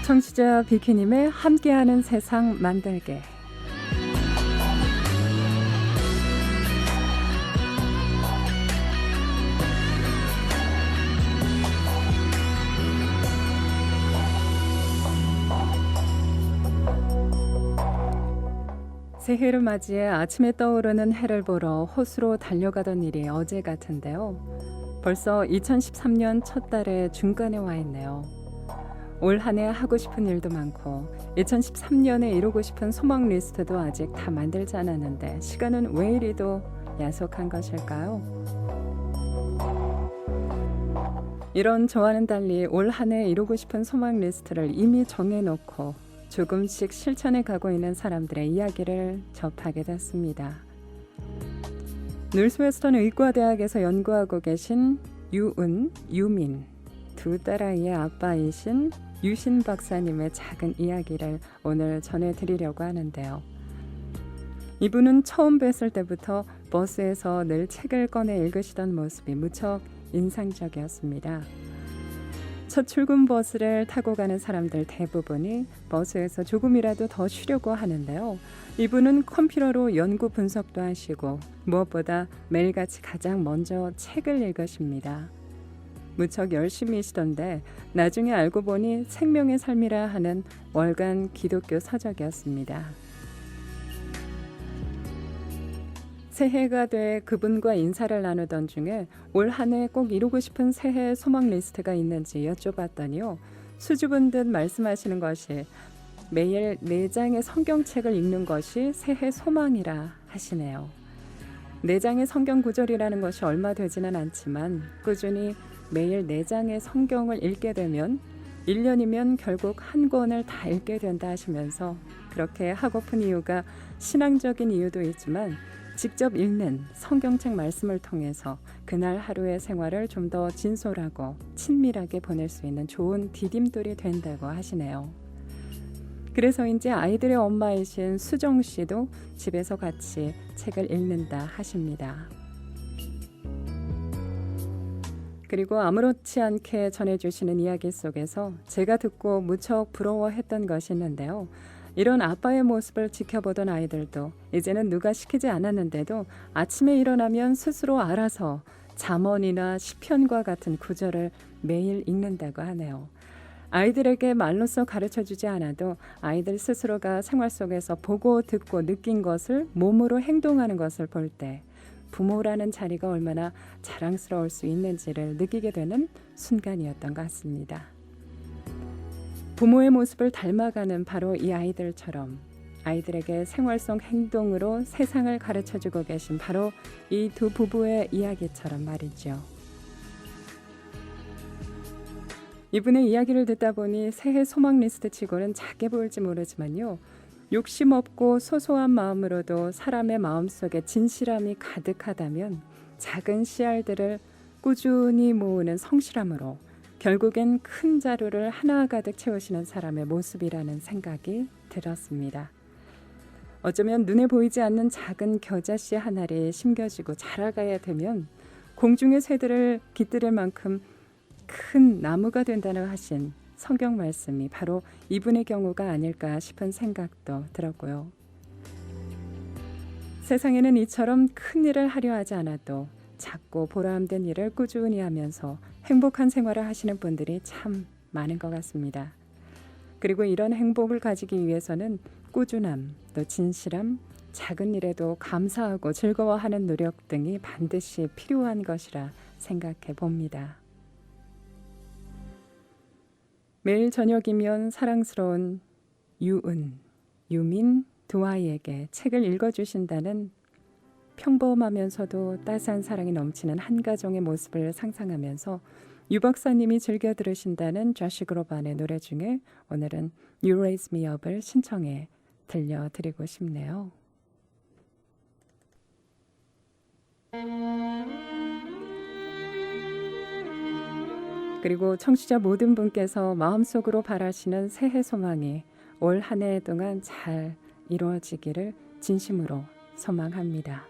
청취자 비키님의 함께하는 세상 만들게. 새해를 맞이해 아침에 떠오르는 해를 보러 호수로 달려가던 일이 어제 같은데요. 벌써 2013년 첫 달의 중간에 와 있네요. 올 한 해 하고 싶은 일도 많고 2013년에 이루고 싶은 소망 리스트도 아직 다 만들지 않았는데 시간은 왜 이리도 야속한 것일까요? 이런 저와는 달리 올 한 해 이루고 싶은 소망 리스트를 이미 정해놓고 조금씩 실천해 가고 있는 사람들의 이야기를 접하게 됐습니다. 놀스웨스턴 의과대학에서 연구하고 계신 유은, 유민, 두 딸아이의 아빠이신 유신 박사님의 작은 이야기를 오늘 전해드리려고 하는데요. 이분은 처음 뵀을 때부터 버스에서 늘 책을 꺼내 읽으시던 모습이 무척 인상적이었습니다. 첫 출근 버스를 타고 가는 사람들 대부분이 버스에서 조금이라도 더 쉬려고 하는데요. 이분은 컴퓨터로 연구 분석도 하시고 무엇보다 매일같이 가장 먼저 책을 읽으십니다. 무척 열심히시던데 나중에 알고 보니 생명의 삶이라 하는 월간 기독교 서적이었습니다. 새해가 돼 그분과 인사를 나누던 중에 올 한 해 꼭 이루고 싶은 새해 소망 리스트가 있는지 여쭤봤더니요. 수줍은 듯 말씀하시는 것이 매일 4장의 성경책을 읽는 것이 새해 소망이라 하시네요. 4장의 성경 구절이라는 것이 얼마 되지는 않지만 꾸준히 매일 4장의 성경을 읽게 되면 1년이면 결국 한 권을 다 읽게 된다 하시면서 그렇게 하고픈 이유가 신앙적인 이유도 있지만 직접 읽는 성경책 말씀을 통해서 그날 하루의 생활을 좀 더 진솔하고 친밀하게 보낼 수 있는 좋은 디딤돌이 된다고 하시네요. 그래서인지 아이들의 엄마이신 수정 씨도 집에서 같이 책을 읽는다 하십니다. 그리고 아무렇지 않게 전해주시는 이야기 속에서 제가 듣고 무척 부러워했던 것이 있는데요. 이런 아빠의 모습을 지켜보던 아이들도 이제는 누가 시키지 않았는데도 아침에 일어나면 스스로 알아서 잠언이나 시편과 같은 구절을 매일 읽는다고 하네요. 아이들에게 말로써 가르쳐주지 않아도 아이들 스스로가 생활 속에서 보고 듣고 느낀 것을 몸으로 행동하는 것을 볼 때 부모라는 자리가 얼마나 자랑스러울 수 있는지를 느끼게 되는 순간이었던 것 같습니다. 부모의 모습을 닮아가는 바로 이 아이들처럼 아이들에게 생활 속 행동으로 세상을 가르쳐주고 계신 바로 이 두 부부의 이야기처럼 말이죠. 이분의 이야기를 듣다 보니 새해 소망 리스트 치고는 작게 보일지 모르지만요. 욕심 없고 소소한 마음으로도 사람의 마음속에 진실함이 가득하다면 작은 씨알들을 꾸준히 모으는 성실함으로 결국엔 큰 자루를 하나 가득 채우시는 사람의 모습이라는 생각이 들었습니다. 어쩌면 눈에 보이지 않는 작은 겨자씨 한 알이 심겨지고 자라가야 되면 공중의 새들을 깃들일 만큼 큰 나무가 된다고 하신 성경 말씀이 바로 이분의 경우가 아닐까 싶은 생각도 들었고요. 세상에는 이처럼 큰 일을 하려 하지 않아도 작고 보람된 일을 꾸준히 하면서 행복한 생활을 하시는 분들이 참 많은 것 같습니다. 그리고 이런 행복을 가지기 위해서는 꾸준함, 또 진실함, 작은 일에도 감사하고 즐거워하는 노력 등이 반드시 필요한 것이라 생각해 봅니다. 매일 저녁이면 사랑스러운 유은, 유민 두 아이에게 책을 읽어주신다는 평범하면서도 따스한 사랑이 넘치는 한 가정의 모습을 상상하면서 유 박사님이 즐겨 들으신다는 조시 그로반의 노래 중에 오늘은 You Raise Me Up을 신청해 들려드리고 싶네요. 그리고 청취자 모든 분께서 마음속으로 바라시는 새해 소망이 올 한 해 동안 잘 이루어지기를 진심으로 소망합니다.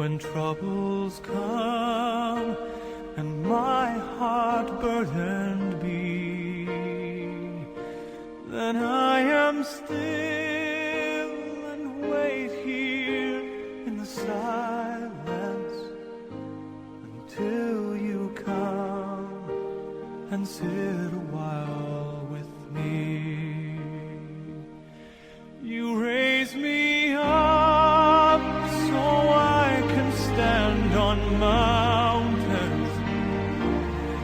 when troubles come and my heart burdened be, then I am still and wait here in the silence until you come and sit a while with me. You raise me up so I can stand on mountains.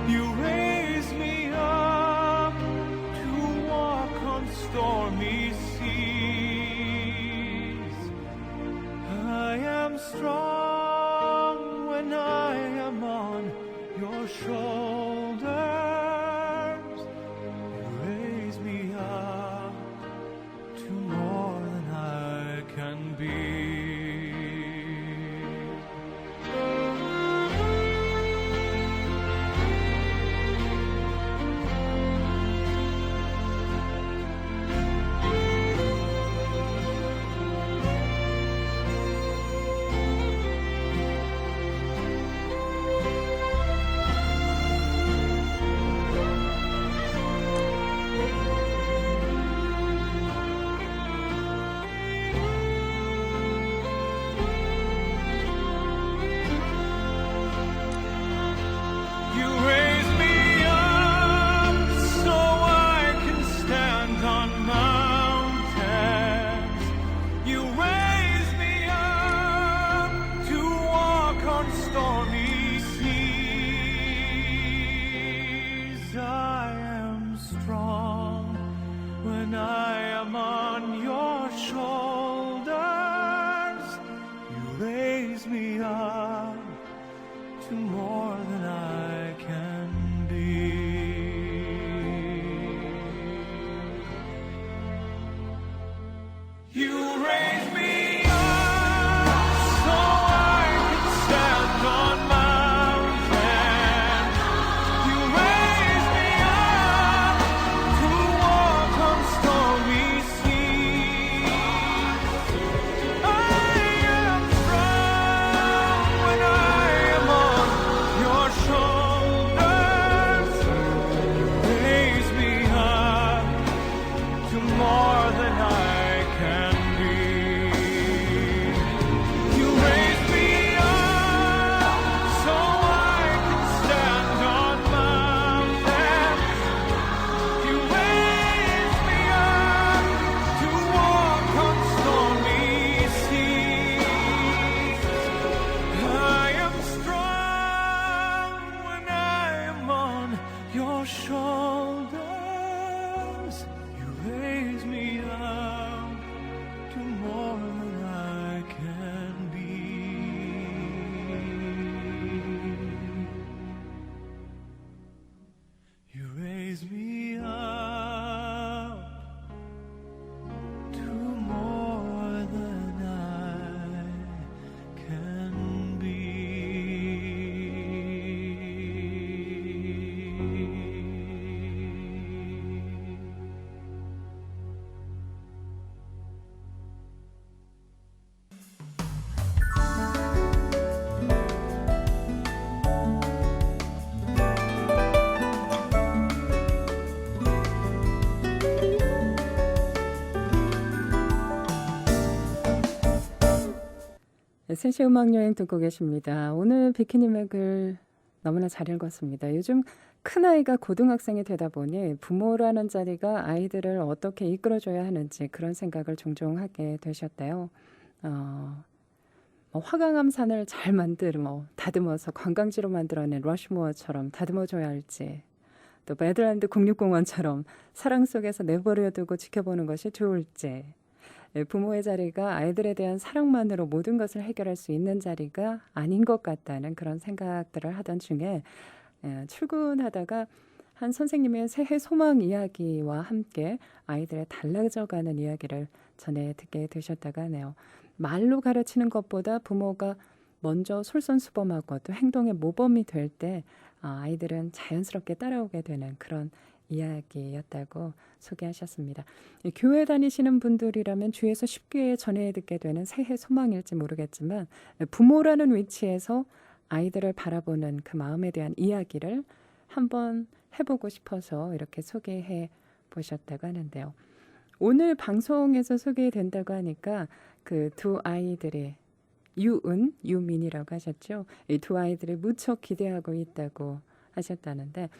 You raise me up to walk on stormy seas. I am strong when I am on your shoulders. You raise me up to more than I can be. You raise me up so I can stand on mountains. You raise me up to walk on stormy seas. I am strong when I am on your shoulders. You raise me up to more than I can be. You raise me up so I can stand on mountains. You raise me up to walk on stormy seas. I am strong when I am on your shoulders. You raise me up to more than I can be. You raise me up so I can stand on mountains. You raise me up to walk on stormy seas. I am strong when I am on your shoulders. You raise me up to more than I can be. You raise me up to more than I can be. 네, 셋이 음악여행 듣고 계십니다. 오늘 비키님의 글 너무나 잘 읽었습니다. 요즘 큰아이가 고등학생이 되다 보니 부모라는 자리가 아이들을 어떻게 이끌어줘야 하는지 그런 생각을 종종 하게 되셨대요. 화강암산을 잘 다듬어서 관광지로 만들어낸 러시모어처럼 다듬어줘야 할지, 또 매드랜드 국립공원처럼 사랑 속에서 내버려두고 지켜보는 것이 좋을지, 부모의 자리가 아이들에 대한 사랑만으로 모든 것을 해결할 수 있는 자리가 아닌 것 같다는 그런 생각들을 하던 중에 출근하다가 한 선생님의 새해 소망 이야기와 함께 아이들의 달라져가는 이야기를 전해 듣게 되셨다가 하네요. 말로 가르치는 것보다 부모가 먼저 솔선수범하고 또 행동의 모범이 될 때 아이들은 자연스럽게 따라오게 되는 그런 이야기였다고 소개하셨습니다. 교회 다니시는 분들이라면 주위에서 쉽게 전해 듣게 되는 새해 소망일지 모르겠지만 부모라는 위치에서 아이들을 바라보는 그 마음에 대한 이야기를 한번 해보고 싶어서 이렇게 소개해 보셨다고 하는데요. 오늘 방송에서 소개된다고 하니까 그 두 아이들의 유은, 유민이라고 하셨죠. 이 두 아이들이 무척 기대하고 있다고 하셨다는데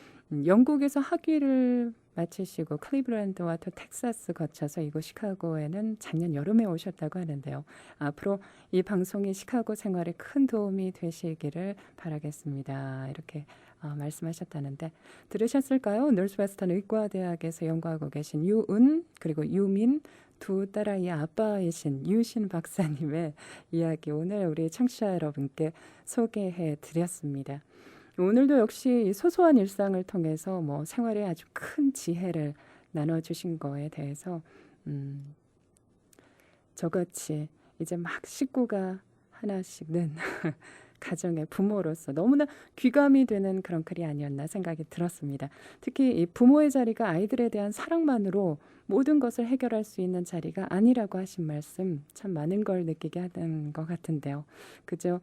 영국에서 학위를 마치시고 클리블랜드와 또 텍사스 거쳐서 이곳 시카고에는 작년 여름에 오셨다고 하는데요. 앞으로 이 방송이 시카고 생활에 큰 도움이 되시기를 바라겠습니다. 이렇게 말씀하셨다는데 들으셨을까요? 노스웨스턴 의과대학에서 연구하고 계신 유은 그리고 유민 두 딸아이의 아빠이신 유신 박사님의 이야기 오늘 우리 청취자 여러분께 소개해 드렸습니다. 오늘도 역시 소소한 일상을 통해서 뭐 생활에 아주 큰 지혜를 나눠주신 거에 대해서 저같이 이제 막 식구가 하나씩 는 가정의 부모로서 너무나 귀감이 되는 그런 글이 아니었나 생각이 들었습니다. 특히 이 부모의 자리가 아이들에 대한 사랑만으로 모든 것을 해결할 수 있는 자리가 아니라고 하신 말씀 참 많은 걸 느끼게 하는 것 같은데요. 그저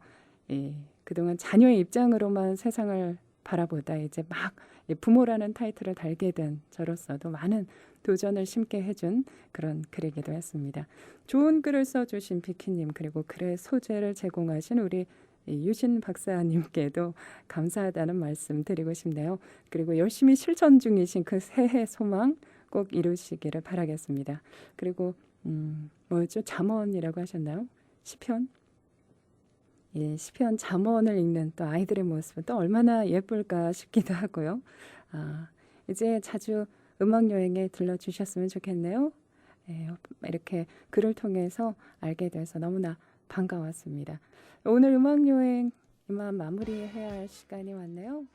그동안 자녀의 입장으로만 세상을 바라보다 이제 막 부모라는 타이틀을 달게 된 저로서도 많은 도전을 심게 해준 그런 글이기도 했습니다. 좋은 글을 써주신 비키님 그리고 글의 소재를 제공하신 우리 유신 박사님께도 감사하다는 말씀 드리고 싶네요. 그리고 열심히 실천 중이신 그 새해 소망 꼭 이루시기를 바라겠습니다. 그리고 뭐였죠? 잠언이라고 하셨나요? 시편? 예, 시편 잠언을 읽는 또 아이들의 모습은 또 얼마나 예쁠까 싶기도 하고요. 이제 자주 음악 여행에 들러주셨으면 좋겠네요. 예, 이렇게 글을 통해서 알게 돼서 너무나 반가웠습니다. 오늘 음악 여행 이만 마무리해야 할 시간이 왔네요.